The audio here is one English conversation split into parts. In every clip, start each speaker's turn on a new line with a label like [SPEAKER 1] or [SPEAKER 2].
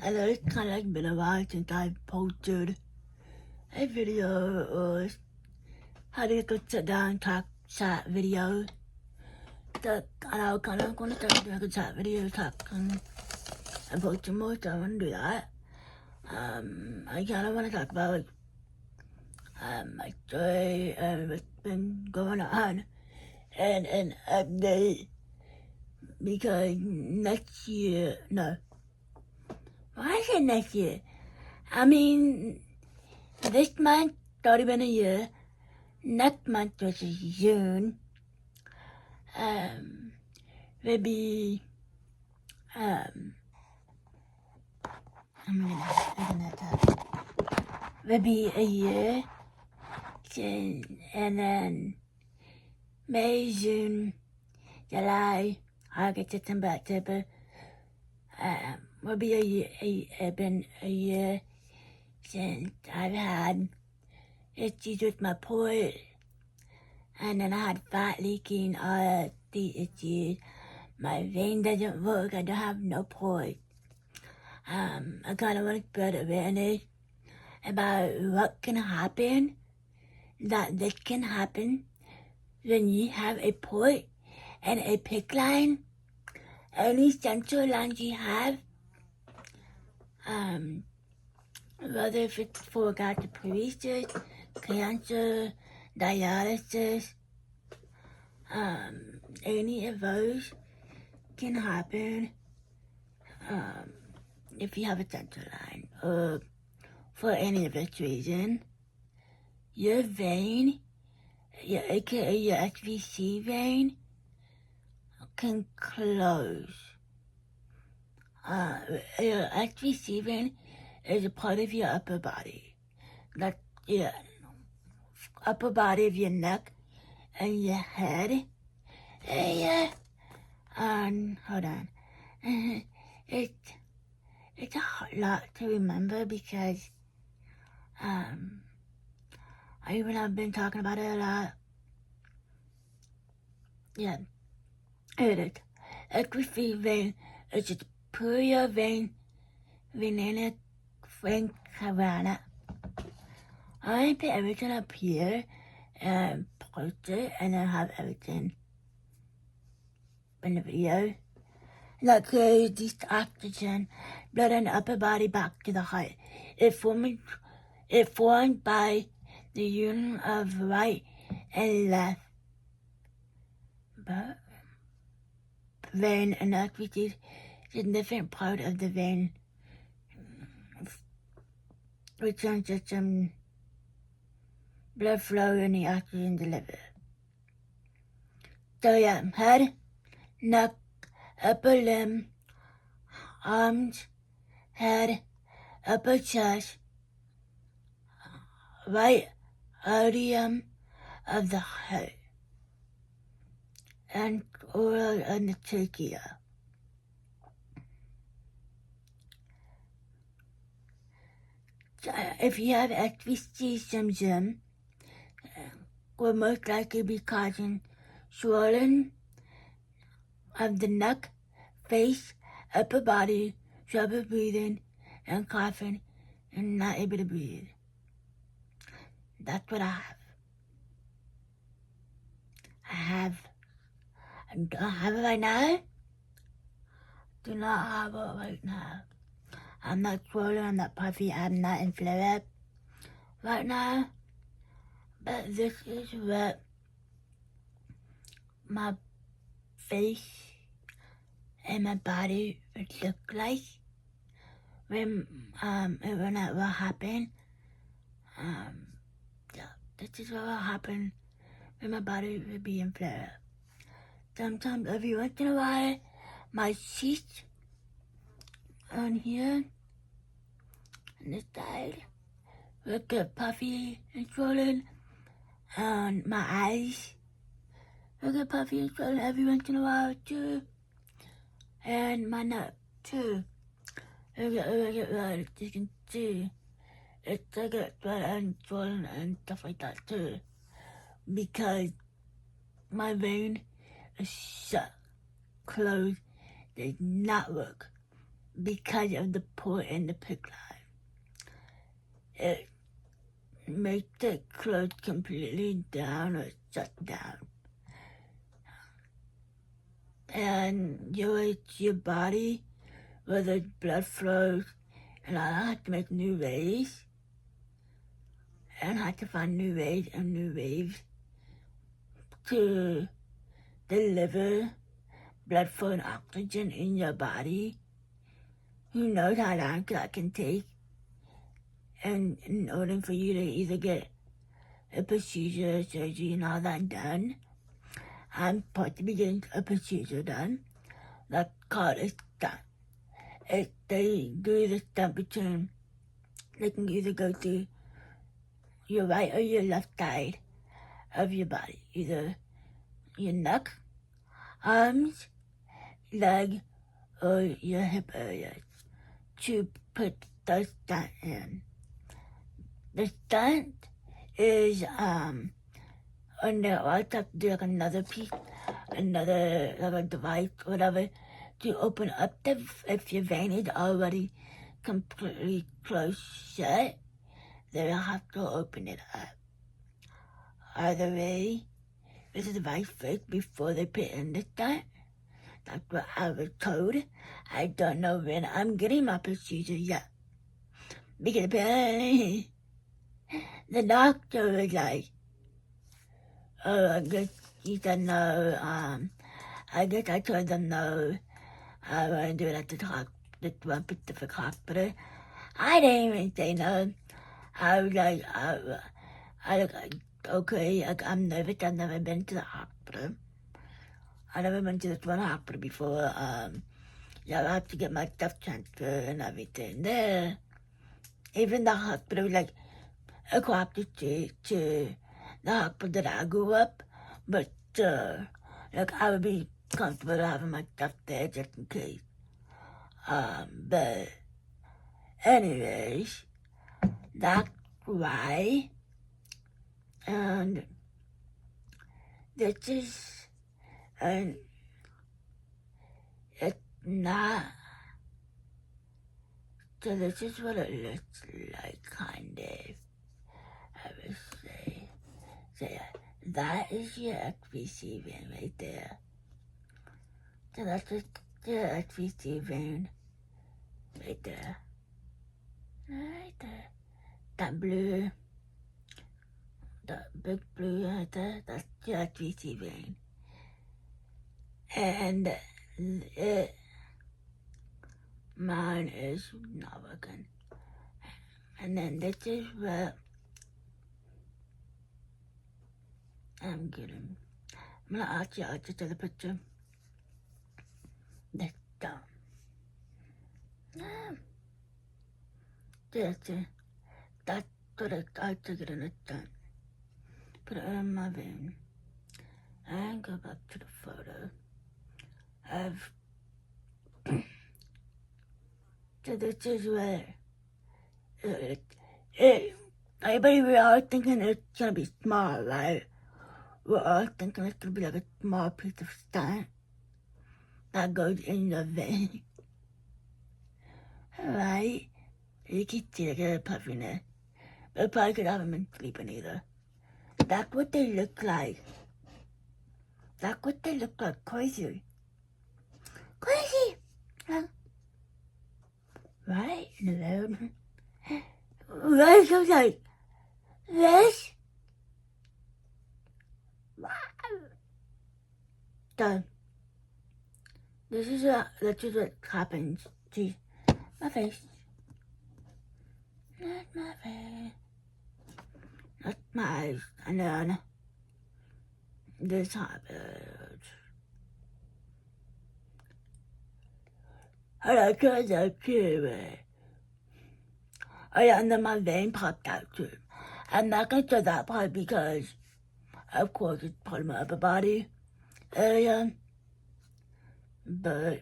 [SPEAKER 1] Hello, it's kind of like been a while since I posted a video or how to go sit down talk chat video. So I kind of going to start doing a chat video talking and posting more, so I want to do that. I kind of want to talk about my story and what's been going on and an update because next year, no. Why I say next year? I mean, this month, it's already been a year. Next month, which is June, will be, will be a year. And then May, June, July, August, September, October, will be a year, been a year since I've had issues with my port, and then I had fat leaking, all the issues. My vein doesn't work, I don't have no port. I kind of want to spread awareness about what can happen, that this can happen when you have a port and a PICC line, any central lines you have, whether if it's for gastroparesis, cancer, dialysis, any of those can happen if you have a central line or for any of this reason. Your vein, aka your SVC vein, can close. Your SVC vein is a part of your upper body. That's your upper body of your neck and your head. Hold on. It's a lot to remember because I've been talking about it a lot. Yeah, it is. SVC vein is just pure vein, venena, vein cavana. I put everything up here and post it, and I have everything in the video. That carries this oxygen, blood and upper body back to the heart. It formed by the union of right and left vein, and that which is a different part of the vein, which sends some blood flow and the oxygen delivered. So yeah, head, neck, upper limb, arms, head, upper chest, right atrium of the heart, and oral and the trachea. So if you have SVC symptom, will most likely be causing swelling of the neck, face, upper body, trouble breathing, and coughing, and not able to breathe. That's what I have. I don't have it right now. Do not have it right now. I'm not swollen, I'm not puffy, I'm not in flare-up right now. But this is what my face and my body would look like when that will happen. Yeah, this is what will happen when my body will be in flare-up. Sometimes, every once in a while, my cheeks on here, on this side, will get puffy and swollen, and my eyes will get puffy and swollen every once in a while too, and my neck too. It'll get red, you can see. It'll get red and swollen and stuff like that too, because my vein is shut, closed, does not work. because of the port in the PICC line. It makes it close completely down or shut down. And your body, where the blood flows, and I have to make new waves, and I have to find new ways and new waves to deliver blood flow and oxygen in your body. Who knows how long that can take? And in order for you to either get a procedure, surgery, and all that done, I'm supposed to be getting a procedure done. That's called a stunt. They do the stunt between, they can either go to your right or your left side of your body, either your neck, arms, leg, or your hip area to put the stunt in. The stunt is and they also have to do like another piece, another like a device, whatever, to open up if your vein is already completely closed shut, they'll have to open it up. Either way, with the device first before they put in the stunt. That's what I was told. I don't know when I'm getting my procedure yet. Because apparently the doctor was like, oh, I guess he said no. I guess I told them no. I want to do it at the one specific hospital. I didn't even say no. I was like, I was like, okay, I'm nervous. I've never been to the hospital. I've never been to this one hospital before. Yeah, I have to get my stuff transferred and everything there. Even the hospital was like across the street to the hospital that I grew up, but like I would be comfortable having my stuff there just in case. But anyways, that's why. And this is, and it's not, so this is what it looks like, kind of, I would say. So yeah, that is your XVC vein right there. So that's just the XVC vein right there. Right there. That blue, that big blue right there, that's the XVC vein. And mine is not working. And then this is what I'm getting. I'm gonna ask you to take a picture. This down. That's what I took it in a done. Put it in my vein. And go back to the photo of. So this is where everybody, we're all thinking it's gonna be small, right? We're all thinking it's gonna be like a small piece of stunt that goes in the vein. Right? You can see like a puffiness. But probably could haven't been sleeping either. That's what they look like. That's what they look like. Crazy. Crazy! Huh? Right? Alone. Right? So like this. Done. This is what happens. Geez. My face. Not my face. Not my eyes. And then this happens. And I tried that too. Oh yeah, and then my vein popped out too. I'm not gonna show that part because, of course, it's part of my upper body area. But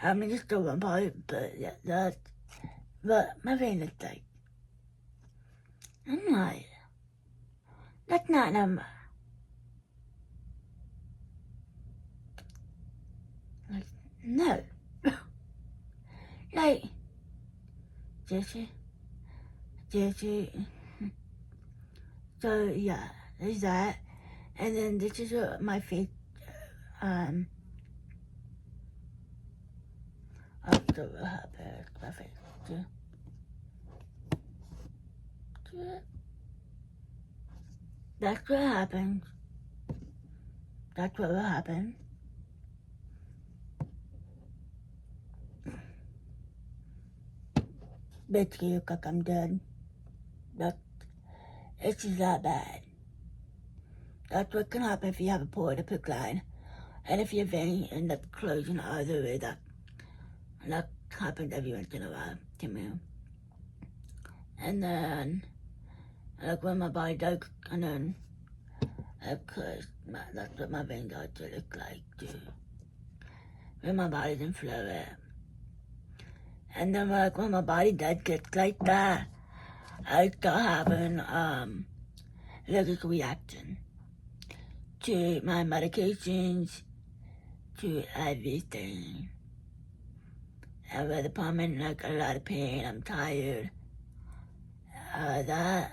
[SPEAKER 1] I mean, it's still one part. But yeah, but my vein is like, I'm like, that's not number. Like, no. like, Jesse. So yeah, there's that. And then this is my face, October happened, my face, too. That's what happened. That's what will happen. Basically, look like I'm dead. But it's just that bad. That's what can happen if you have a Port-A-Cath line. And if your vein ends up closing either way, that happens every once in a while to me. And then, like when my body does, and then, because that's what my veins are to look like too. When my body doesn't flow it. And then like when my body does get like that, I start having allergic reaction to my medications, to everything. And with the I'm in like a lot of pain, I'm tired. That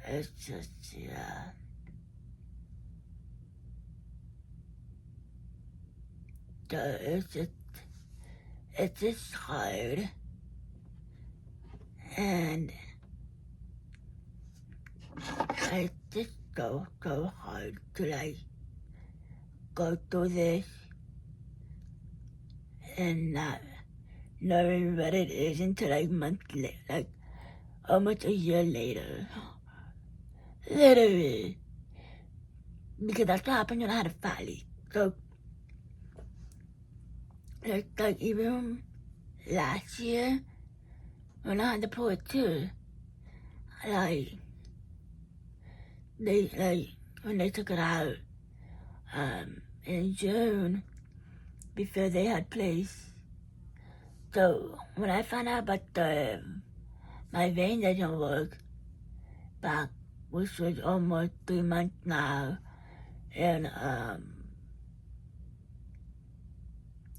[SPEAKER 1] it's just yeah. So it's just hard. And I just go hard to like go through this and not knowing what it is until like months later, like almost a year later. Literally. Because that's what happened when I had a fat leak. So like even last year when I had the Port-A-Cath, like when they took it out in June before they had place. So when I found out about my vein doesn't work back, which was almost 3 months now, in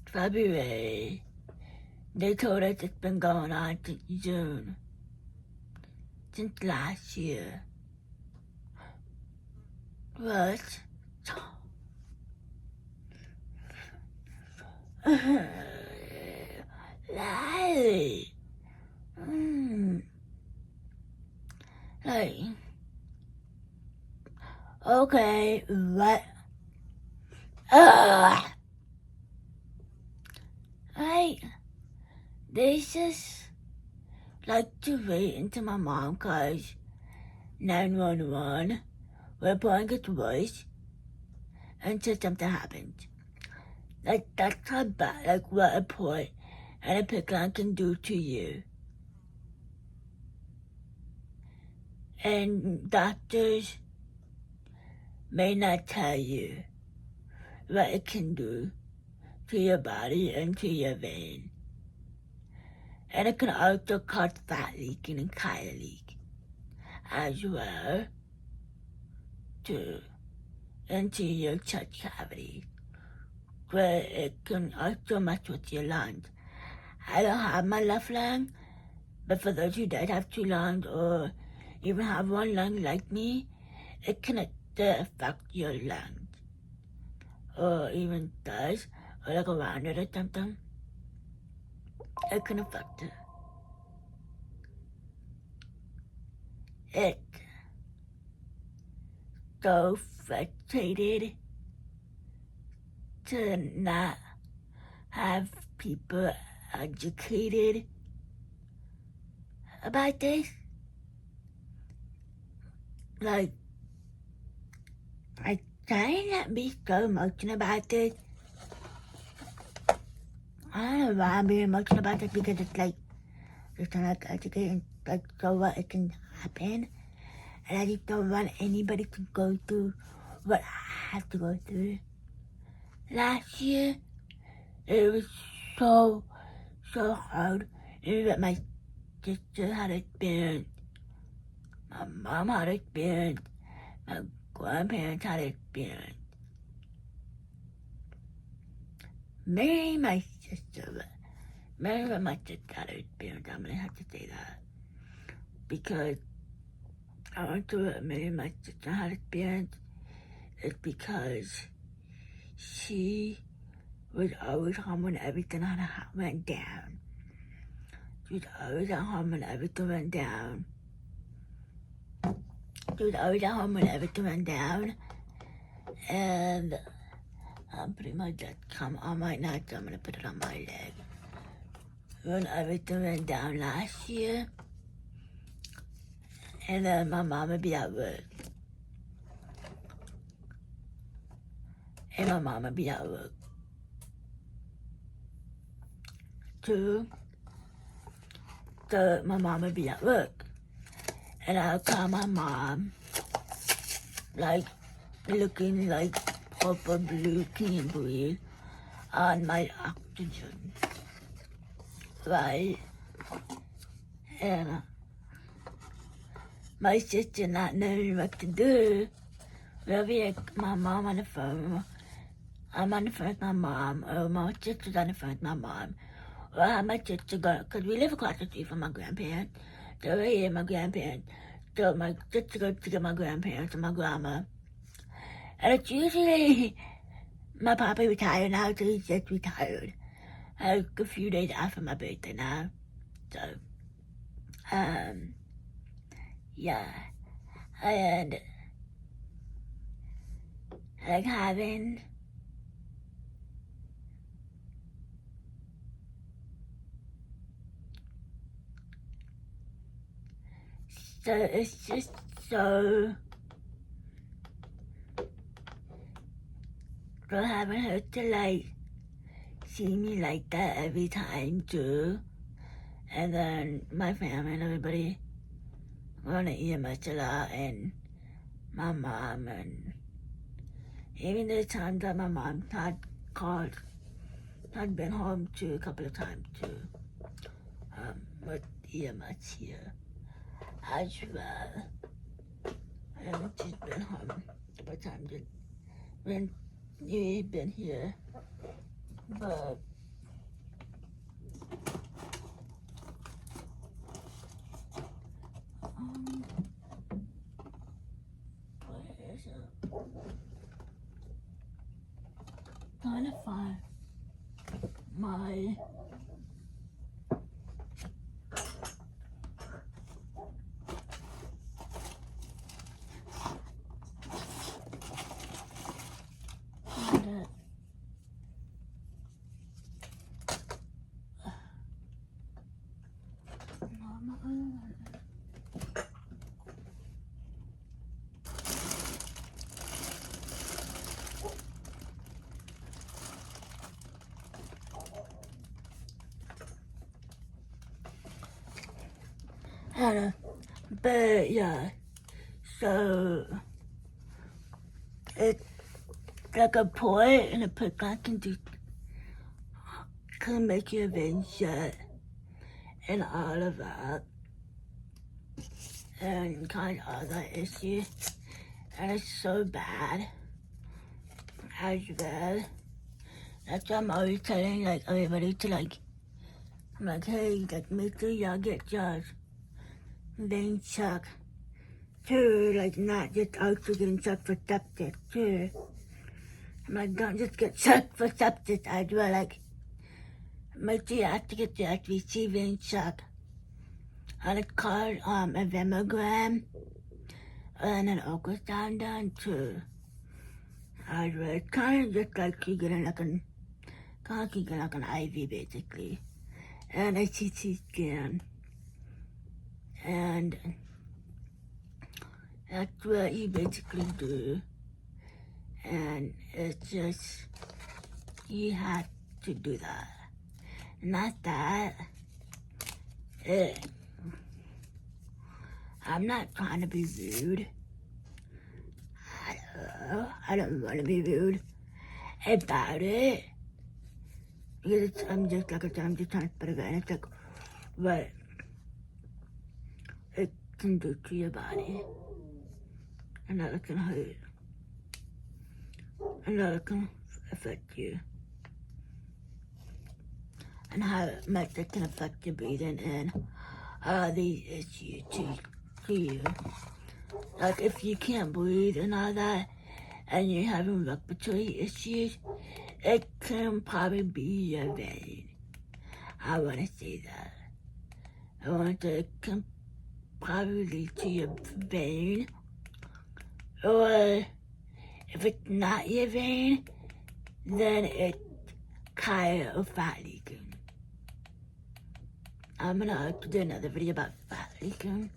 [SPEAKER 1] February, they told us it's been going on since June, since last year. But Lily, like, okay, what? Like, they just like to wait until my mom calls 911 when Brian gets worse until something happens. Like, that's how bad, like, what a Port and a PICC line can do to you. And doctors may not tell you what it can do to your body and to your vein. And it can also cause fat leaking and tire leak as well, too, into your chest cavity, where it can also mess with your lungs. I don't have my left lung, but for those who don't have 2 lungs or even have 1 lung like me, it can affect your lungs, or even does, or like around it or something. It can affect it. It's so frustrated to not have people educated about this. Like, I try not be so emotional about this. I don't know why I'm being emotional about it, because it's like, just trying to educate, like, so what it can happen. And I just don't want anybody to go through what I have to go through. Last year, it was so hard. Even my sister had experienced, my mom had experienced, my grandparents had experienced. Me and my sister, very much experience. I'm gonna have to say that because I went through a very much experience. It's because she was always home when everything went down. She was always at home when everything went down. She was always at home when everything went down. And I'm pretty much just come on my neck, so I'm gonna put it on my leg. When everything went down last year, and then my mom would be at work. And my mom would be at work. Too. So my mom would be at work. And I'll call my mom, like, looking like purple, blue, can't breathe on my oxygen. Right? And my sister not knowing what to do. We'll be like, my mom on the phone. I'm on the phone with my mom, or my sister's on the phone with my mom. Or I have my sister go, because we live across the street from my grandparents. So we're here, my grandparents. So my sister goes to get my grandparents and my grandma. And it's usually, my papa retired now, so he's just retired. Like a few days after my birthday now. So, yeah. And, like having, so it's just so having her to like see me like that every time too. And then my family and everybody wanna eat much a lot, and my mom, and even the times that my mom had called, had been home too a couple of times too. With EMS here as well. And she's been home a couple of times when you've been here. But where is it? Trying to find my I don't know. But yeah, so it's like a port, and a port can make your veins shut and all of that, and kind of all that issue. And it's so bad as well. That's why I'm always telling like everybody to like, I'm like, hey, like make sure y'all get yours vein sucked too, like not just oxygen sucked for septic too. I'm like, don't just get sucked for septic as well, like make sure you have to get the HVC vein sucked. And it's called a mammogram and an ultrasound done too. As well. It's kind of just like you getting like an IV basically, and a CT scan. And that's what you basically do. And it's just, you have to do that. Not that, I'm not trying to be rude. I don't want to be rude about it. Because I'm just, like I said, I'm just trying to put it in. It's like, what it can do to your body. And that it can hurt. And that it can affect you. and how much it can affect your breathing and these issues to you. Like if you can't breathe and all that, and you're having respiratory issues, it can probably be your vein. I want to say that. I want to, it can probably lead to your vein, or if it's not your vein, then it's kind of fat leaking. I'm gonna do another video about fat leaking.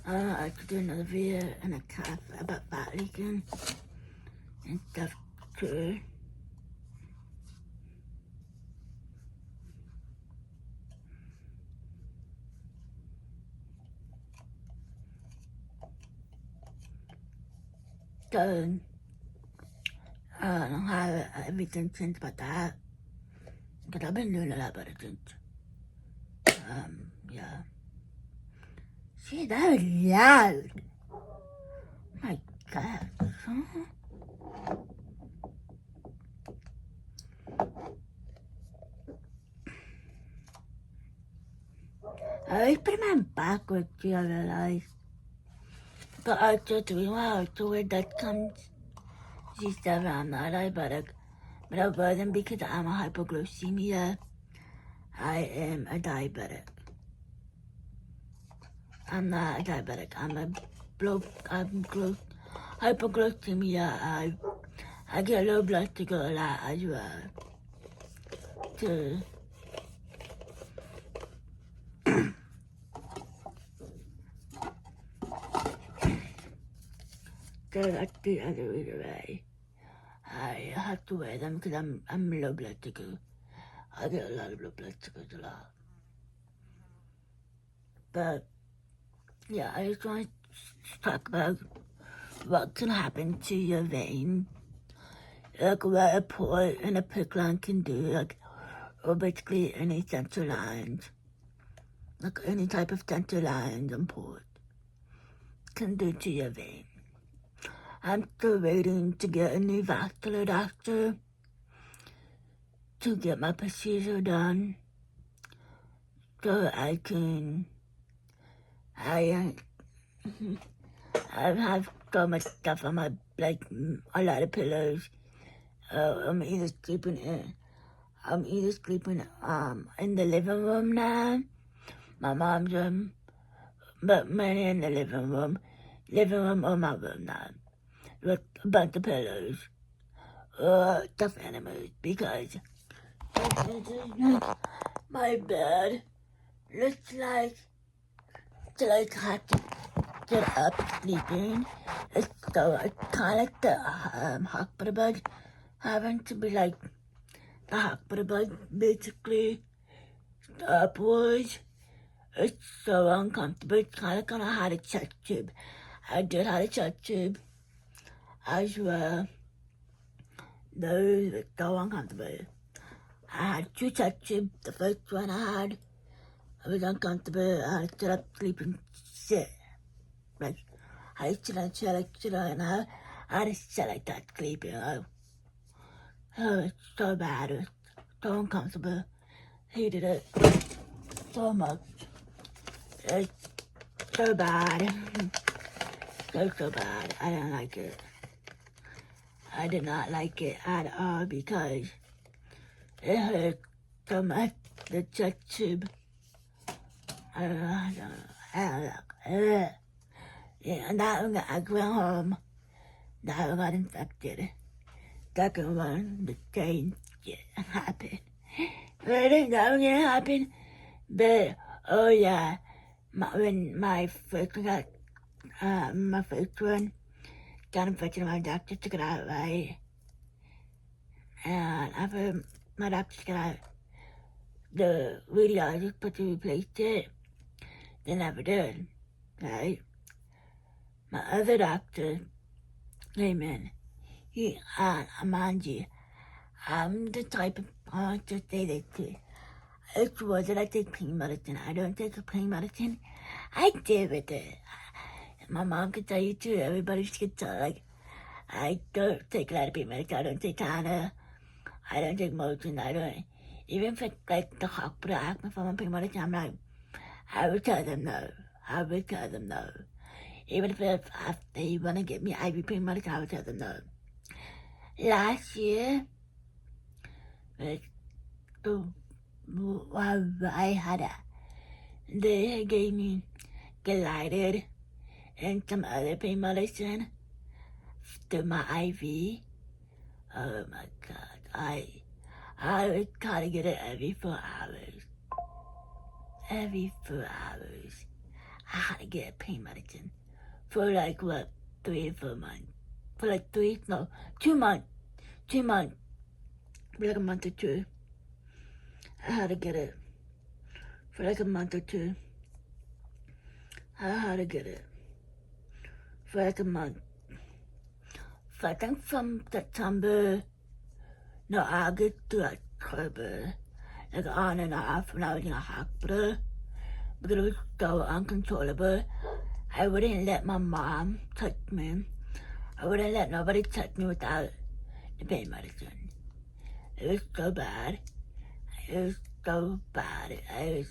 [SPEAKER 1] I could do another video in a calf about fat leaking and stuff too. So, I don't know how everything changed about that, because I've been doing a lot better since. Yeah. See, that was loud. My God. I always put mine backwards, I realized. But I just realized where that comes. She said I'm not diabetic, but I wasn't because I'm a hypoglycemia. I am a diabetic. I'm not a diabetic. I'm hypoglycemia. I get low blood sugar a lot as well. So that's the other reason why I have to wear them, because I'm low blood sugar. I get a lot of low blood sugars a lot. But yeah, I just want to talk about what can happen to your vein, like what a port and a PICC line can do, like, or basically any center lines, like any type of center lines and port can do to your vein. I'm still waiting to get a new vascular doctor to get my procedure done, so I have so much stuff on my, like, a lot of pillows. I'm either sleeping in the living room now, my mom's room, but mainly in the living room or my room now, with a bunch of pillows, stuffed animals, because my bed looks like I have to get up sleeping. It's kind of like the hospital bed, having to be like the hospital bed, basically upwards. It's so uncomfortable. It's kind of gonna have a chest tube. I did have a chest tube as well. Those were so uncomfortable. I had 2 chest tubes. The first one I was uncomfortable. I had to sit up, sleep, and sit. Like, I had to sit and I had to sit like that, sleeping. Oh, it's so bad. It was so uncomfortable. Hated it so much. It's so bad. So bad. I didn't like it. I did not like it at all because it hurt so much, the chest tube. Yeah, and that one I went home. That one got infected. Second one, the same shit happened. Really? That one didn't happen? But, oh yeah, when my first one got infected, my doctor took it out, right? And after my doctor took it out, the radiologist put to replace it. They never did, right? My other doctor came in. Mind you, I'm the type of person to say this too. It wasn't I take pain medicine. I don't take pain medicine. I deal with it. my mom can tell you too, everybody can tell, like, I don't take a lot of pain medicine, I don't take Tana, I don't take Motrin, I don't, even if it's like the hospital asked me for my pain medicine, I'm like, I would tell them no, I would tell them no. Even if they want to get me IV pain medicine, I would tell them no. Last year, I they gave me Glided and some other pain medicine through my IV. Oh my God, I would gotta get it every 4 hours. Every 4 hours, I had to get pain medicine for like what, 3 or 4 months. For like 2 months. 2 months. For like a month or two. I had to get it. For like a month or two. I had to get it. For like a month. So I think from August to October. Like on and off when I was in a hospital. Because it was so uncontrollable. I wouldn't let my mom touch me. I wouldn't let nobody touch me without the pain medicine. It was so bad. It was so bad. I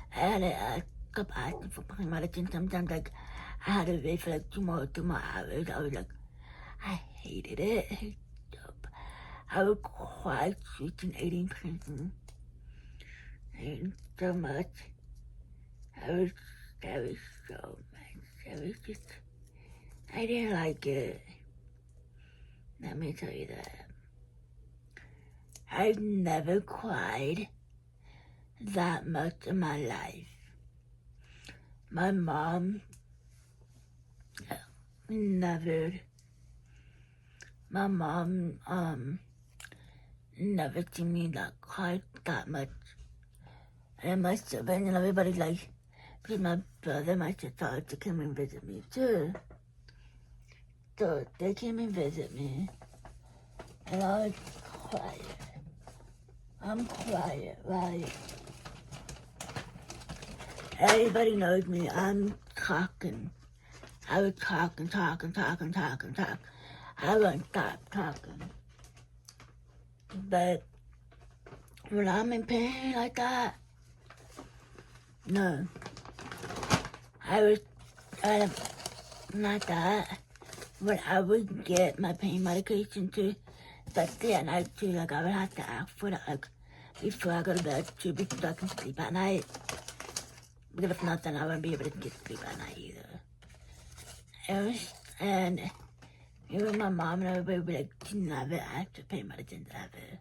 [SPEAKER 1] had to stop asking for pain medicine. Sometimes, like, I had to wait for like 2 more hours. I was like, I hated it. I would cry, switching, eating pain. And so much. That was so much. It was just, I didn't like it. Let me tell you that. I've never cried that much in my life. My mom never seen me that cry that much. And my siblings and everybody, like, because my brother and my sister also came and visit me too. So they came and visit me, and I was quiet. I'm quiet, right? Everybody knows me, I'm talking. I was talking. I won't stop talking. But when I'm in pain like that, no. Not that. When I would get my pain medication too, especially at night too, like I would have to ask for it like before I go to bed too, because I can sleep at night. Because if not, then I wouldn't be able to get sleep at night either. And even my mom and everybody would be like, she never asked for pain medicine ever.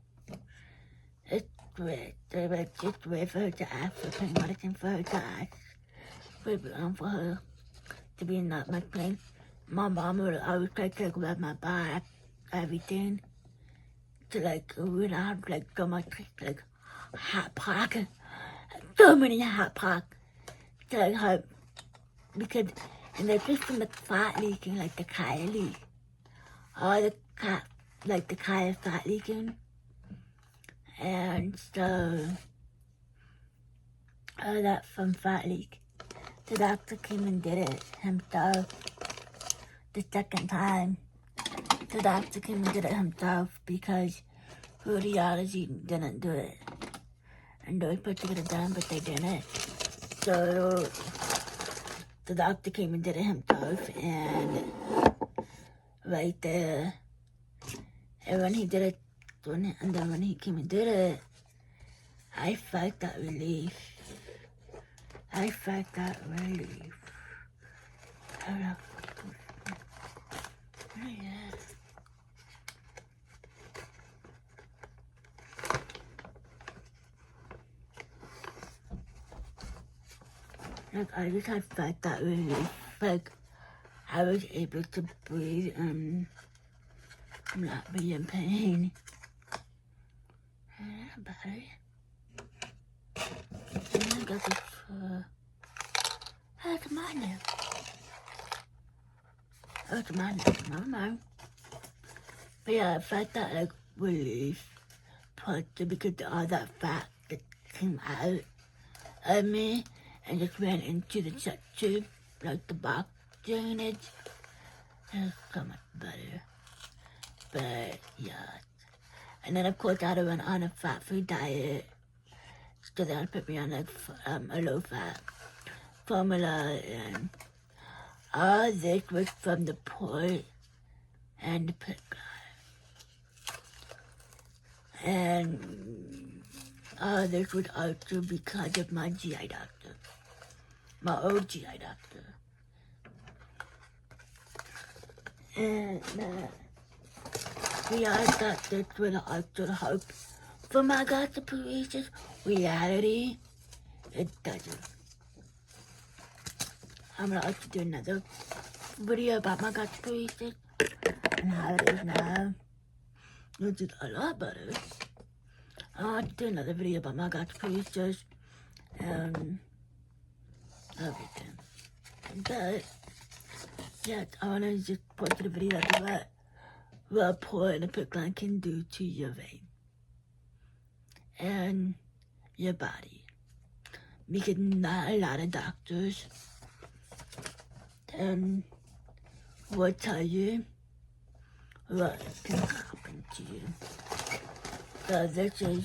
[SPEAKER 1] It's weird. They were like, just wait for her to ask for pain medicine, for her to ask for her to be in that much pain. My mom would always try to grab my back, everything. To like, when I had like so much like hot pocket, so many hot pockets. To like her, because, and they're just from the fat leaking, like the Kaya leak. All the like the Kaya fat leaking. And so, all that from fat leak. The doctor came and did it himself. The second time, the doctor came and did it himself because radiology didn't do it. And they were supposed to get it done, but they didn't. So the doctor came and did it himself, and right there, and when he did it, and then when he came and did it, I felt that relief. I felt that relief. Oh, yeah. Like, I just had felt that relief. Like, I was able to breathe and not be in pain. Battery. And I got this, that's mine now. Oh, it's mine now. Never mind. But yeah, I felt that, like, relief. Partly because all that fat that came out of me and just ran into the chest tube, like the box drainage. It's so much better. But yeah. And then of course I had to run on a fat-free diet. So they had to put me on like a low-fat formula, and all this was from the port and the PICC. And all this was also because of my GI doctor, my old GI doctor. And we all thought this would also help for my gastroparesis. Reality, it doesn't. I'm gonna also do another video about my gastroparesis and how it is now. Which is a lot better. I'll have to do another video about my gastroparesis and everything. But yeah, I wanna just point to the video about what a port and a PICC line can do to your vein and your body. Because not a lot of doctors will tell you what can happen to you. So this is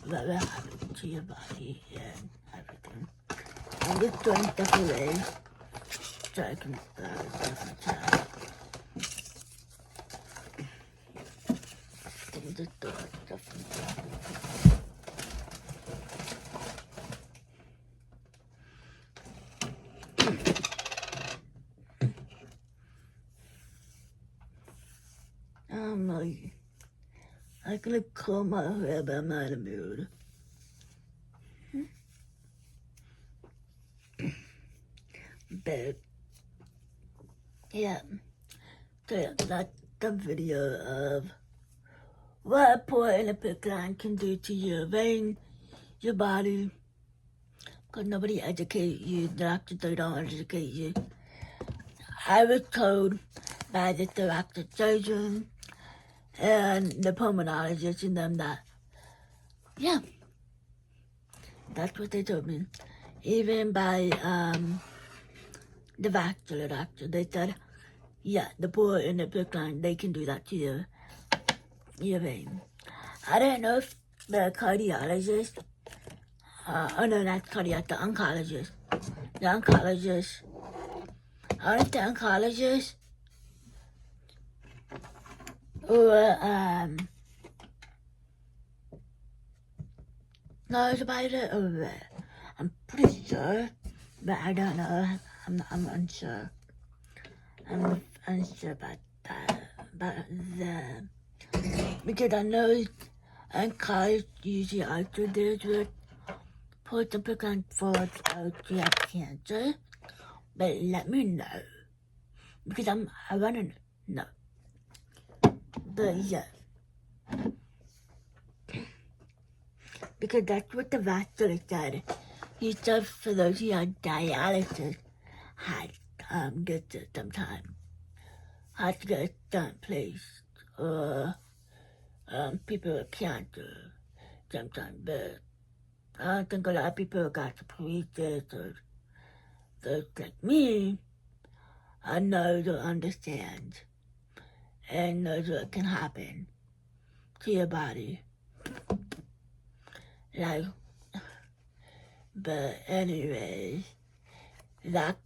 [SPEAKER 1] what will happen to your body and everything. I'm just throwing stuff away so I can definitely tell. I'm just throwing stuff away. I could comb my hair, but I'm not in the mood. But yeah, so yeah, that's the video of what a port and a PICC line can do to your vein, your body. Because nobody educates you, the doctors, they don't educate you. I was told by the thoracic surgeon and the pulmonologist and them that, yeah, that's what they told me. Even by the vascular doctor, they said, yeah, the port and the PICC line, they can do that to your vein. I didn't know if the cardiologist, oh no, not cardiac, the oncologist, I don't know if the oncologist or knows about it, or I'm pretty sure, but I don't know. I'm unsure. I'm unsure about that, because I know oncologists usually also deals with ports and PICC line for those who have cancer. But let me know, because I wanna know. But yeah, because that's what the vascular said. He said for those who have dialysis, had get to sometimes had to get a stunt placed, or people with cancer sometimes. But I don't think a lot of people got the paresis or those like me. I know to understand and knows what can happen to your body. Like, but anyways, that's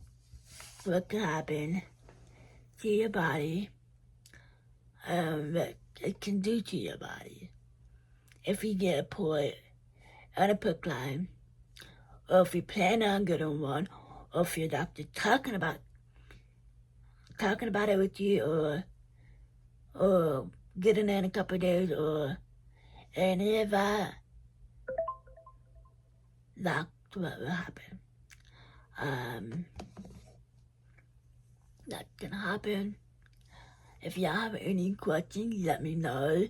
[SPEAKER 1] what can happen to your body, what it can do to your body if you get a port and a PICC line, or if you plan on getting one, or if your doctor's talking about it with you, or getting it in a couple of days, or any of that. That's what will happen. That's gonna happen. If y'all have any questions, let me know.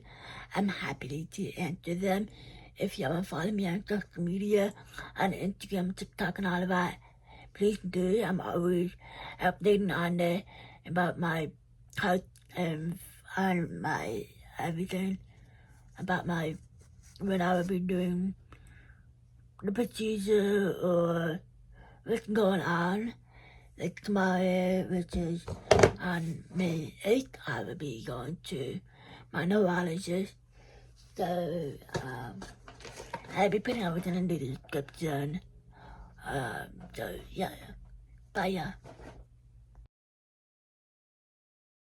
[SPEAKER 1] I'm happy to answer them. If y'all want to follow me on social media, on Instagram, TikTok, and all of that, please do. I'm always updating on there about my health and on my everything, about my, when I will be doing the procedure or what's going on. tomorrow, which is on May 8th, I will be going to my neurologist. So, I'll be putting everything in the description. So, yeah. Bye, yeah.